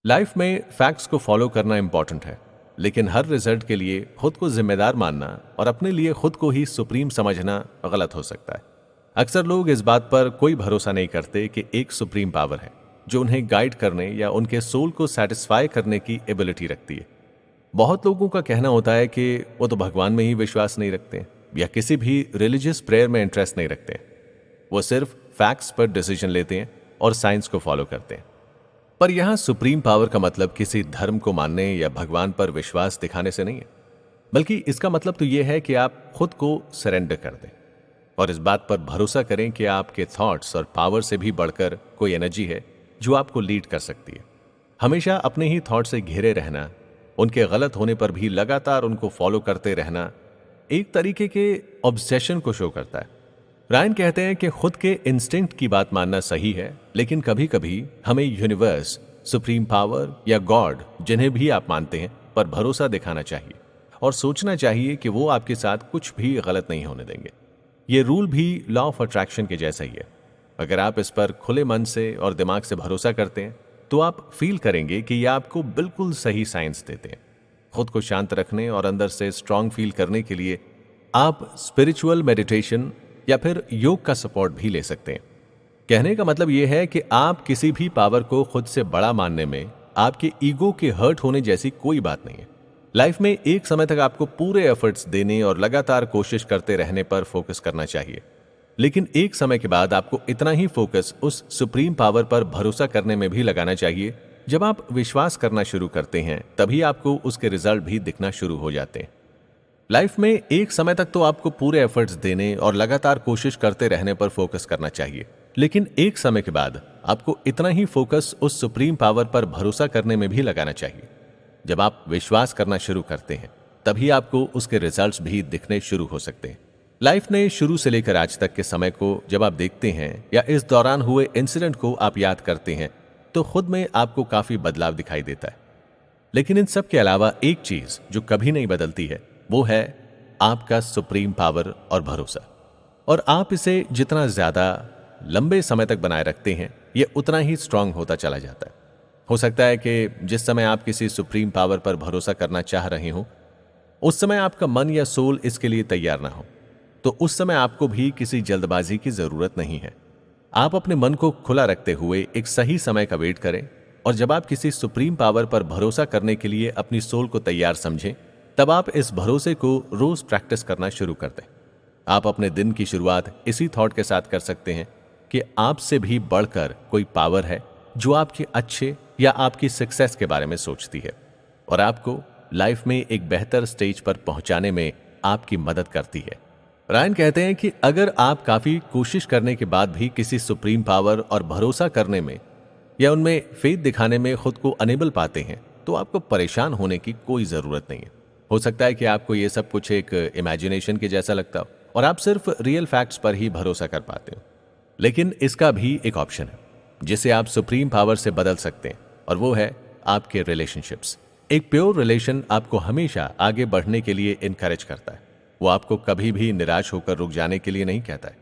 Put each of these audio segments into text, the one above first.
Life में facts को follow करना इंपॉर्टेंट है, लेकिन हर रिजल्ट के लिए खुद को जिम्मेदार मानना और अपने लिए खुद को ही सुप्रीम समझना गलत हो सकता है। अक्सर लोग इस बात पर कोई भरोसा नहीं करते कि एक सुप्रीम पावर है जो उन्हें गाइड करने या उनके सोल को सेटिस्फाई करने की एबिलिटी रखती है। बहुत लोगों का कहना होता है कि वो तो भगवान में ही विश्वास नहीं रखते या किसी भी रिलीजियस प्रेयर में इंटरेस्ट नहीं रखते। वो सिर्फ फैक्ट्स पर डिसीजन लेते हैं और साइंस को फॉलो करते हैं। पर यहां सुप्रीम पावर का मतलब किसी धर्म को मानने या भगवान पर विश्वास दिखाने से नहीं है, बल्कि इसका मतलब तो यह है कि आप खुद को सरेंडर कर दें और इस बात पर भरोसा करें कि आपके थॉट्स और पावर से भी बढ़कर कोई एनर्जी है जो आपको लीड कर सकती है। हमेशा अपने ही थॉट से घिरे रहना, उनके गलत होने पर भी लगातार उनको फॉलो करते रहना एक तरीके के ऑब्सेशन को शो करता है। रायन कहते हैं कि खुद के इंस्टिंक्ट की बात मानना सही है, लेकिन कभी कभी हमें यूनिवर्स, सुप्रीम पावर या गॉड, जिन्हें भी आप मानते हैं, पर भरोसा दिखाना चाहिए और सोचना चाहिए कि वो आपके साथ कुछ भी गलत नहीं होने देंगे। ये रूल भी लॉ ऑफ अट्रैक्शन के जैसा ही है। अगर आप इस पर खुले मन से और दिमाग से भरोसा करते हैं तो आप फील करेंगे कि ये आपको बिल्कुल सही साइंस देते हैं। खुद को शांत रखने और अंदर से स्ट्रांग फील करने के लिए आप स्पिरिचुअल मेडिटेशन या फिर योग का सपोर्ट भी ले सकते हैं। कहने का मतलब यह है कि आप किसी भी पावर को खुद से बड़ा मानने में आपके ईगो के हर्ट होने जैसी कोई बात नहीं है। लाइफ में एक समय तक आपको पूरे एफर्ट्स देने और लगातार कोशिश करते रहने पर फोकस करना चाहिए, लेकिन एक समय के बाद आपको इतना ही फोकस उस सुप्रीम पावर पर भरोसा करने में भी लगाना चाहिए। जब आप विश्वास करना शुरू करते हैं तभी आपको उसके रिजल्ट भी दिखना शुरू हो जाते हैं। लाइफ में एक समय तक तो आपको पूरे एफर्ट्स देने और लगातार कोशिश करते रहने पर फोकस करना चाहिए, लेकिन एक समय के बाद आपको इतना ही फोकस उस सुप्रीम पावर पर भरोसा करने में भी लगाना चाहिए। जब आप विश्वास करना शुरू करते हैं तभी आपको उसके रिजल्ट्स भी दिखने शुरू हो सकते हैं। लाइफ ने शुरू से लेकर आज तक के समय को जब आप देखते हैं या इस दौरान हुए इंसिडेंट को आप याद करते हैं तो खुद में आपको काफी बदलाव दिखाई देता है। लेकिन इन सब के अलावा एक चीज जो कभी नहीं बदलती है वो है आपका सुप्रीम पावर और भरोसा। और आप इसे जितना ज्यादा लंबे समय तक बनाए रखते हैं ये उतना ही स्ट्रांग होता चला जाता है। हो सकता है कि जिस समय आप किसी सुप्रीम पावर पर भरोसा करना चाह रहे हो उस समय आपका मन या सोल इसके लिए तैयार ना हो, तो उस समय आपको भी किसी जल्दबाजी की जरूरत नहीं है। आप अपने मन को खुला रखते हुए एक सही समय का वेट करें और जब आप किसी सुप्रीम पावर पर भरोसा करने के लिए अपनी सोल को तैयार समझें तब आप इस भरोसे को रोज प्रैक्टिस करना शुरू कर दें। आप अपने दिन की शुरुआत इसी थॉट के साथ कर सकते हैं कि आपसे भी बढ़कर कोई पावर है जो आपके अच्छे या आपकी सक्सेस के बारे में सोचती है और आपको लाइफ में एक बेहतर स्टेज पर पहुंचाने में आपकी मदद करती है। रायन कहते हैं कि अगर आप काफी कोशिश करने के बाद भी किसी सुप्रीम पावर और भरोसा करने में या उनमें फेथ दिखाने में खुद को अनेबल पाते हैं तो आपको परेशान होने की कोई जरूरत नहीं है। हो सकता है कि आपको यह सब कुछ एक इमेजिनेशन के जैसा लगता हो और आप सिर्फ रियल फैक्ट्स पर ही भरोसा कर पाते हो, लेकिन इसका भी एक ऑप्शन है जिसे आप सुप्रीम पावर से बदल सकते हैं और वो है आपके रिलेशनशिप्स। एक प्योर रिलेशन आपको हमेशा आगे बढ़ने के लिए इनकरेज करता है। वो आपको कभी भी निराश होकर रुक जाने के लिए नहीं कहता है।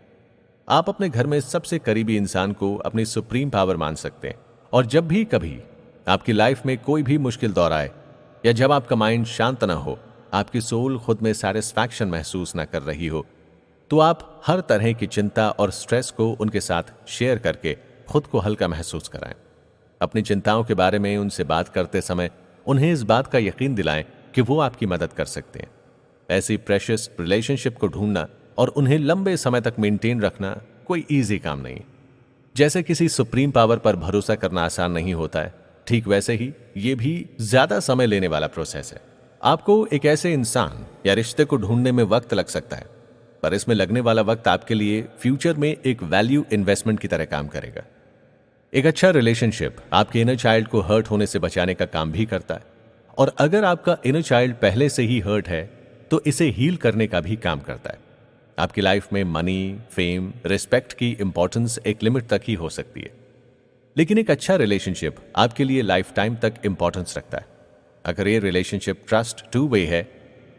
आप अपने घर में सबसे करीबी इंसान को अपनी सुप्रीम पावर मान सकते हैं और जब भी कभी आपकी लाइफ में कोई भी मुश्किल दौर आए या जब आपका माइंड शांत ना हो, आपकी सोल खुद में सैटिस्फैक्शन महसूस ना कर रही हो, तो आप हर तरह की चिंता और स्ट्रेस को उनके साथ शेयर करके खुद को हल्का महसूस कराएं। अपनी चिंताओं के बारे में उनसे बात करते समय उन्हें इस बात का यकीन दिलाएं कि वो आपकी मदद कर सकते हैं। ऐसी प्रेशियस रिलेशनशिप को ढूंढना और उन्हें लंबे समय तक मेंटेन रखना कोई इजी काम नहीं। जैसे किसी सुप्रीम पावर पर भरोसा करना आसान नहीं होता है, ठीक वैसे ही ये भी ज्यादा समय लेने वाला प्रोसेस है। आपको एक ऐसे इंसान या रिश्ते को ढूंढने में वक्त लग सकता है, पर इसमें लगने वाला वक्त आपके लिए फ्यूचर में एक वैल्यू इन्वेस्टमेंट की तरह काम करेगा। एक अच्छा रिलेशनशिप आपके इनर चाइल्ड को हर्ट होने से बचाने का काम भी करता है और अगर आपका इनर चाइल्ड पहले से ही हर्ट है तो इसे हील करने का भी काम करता है। आपकी लाइफ में मनी, फेम, रिस्पेक्ट की इंपॉर्टेंस एक लिमिट तक ही हो सकती है, लेकिन एक अच्छा रिलेशनशिप आपके लिए लाइफ टाइम तक इंपॉर्टेंस रखता है। अगर ये रिलेशनशिप ट्रस्ट टू वे है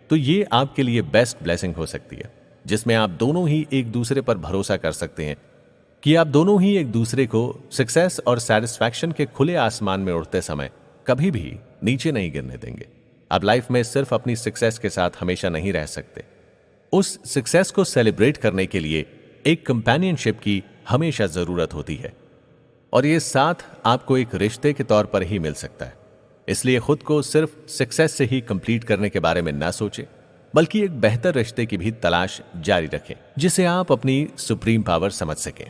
तो ये आपके लिए बेस्ट ब्लेसिंग हो सकती है, जिसमें आप दोनों ही एक दूसरे पर भरोसा कर सकते हैं कि आप दोनों ही एक दूसरे को सक्सेस और सेटिस्फैक्शन के खुले आसमान में उड़ते समय कभी भी नीचे नहीं गिरने देंगे। अब लाइफ में सिर्फ अपनी सक्सेस के साथ हमेशा नहीं रह सकते। उस सक्सेस को सेलिब्रेट करने के लिए एक कंपेनियनशिप की हमेशा जरूरत होती है, और ये साथ आपको एक रिश्ते के तौर पर ही मिल सकता है। इसलिए खुद को सिर्फ सक्सेस से ही कंप्लीट करने के बारे में ना सोचें, बल्कि एक बेहतर रिश्ते की भी तलाश जारी रखें जिसे आप अपनी सुप्रीम पावर समझ सकें।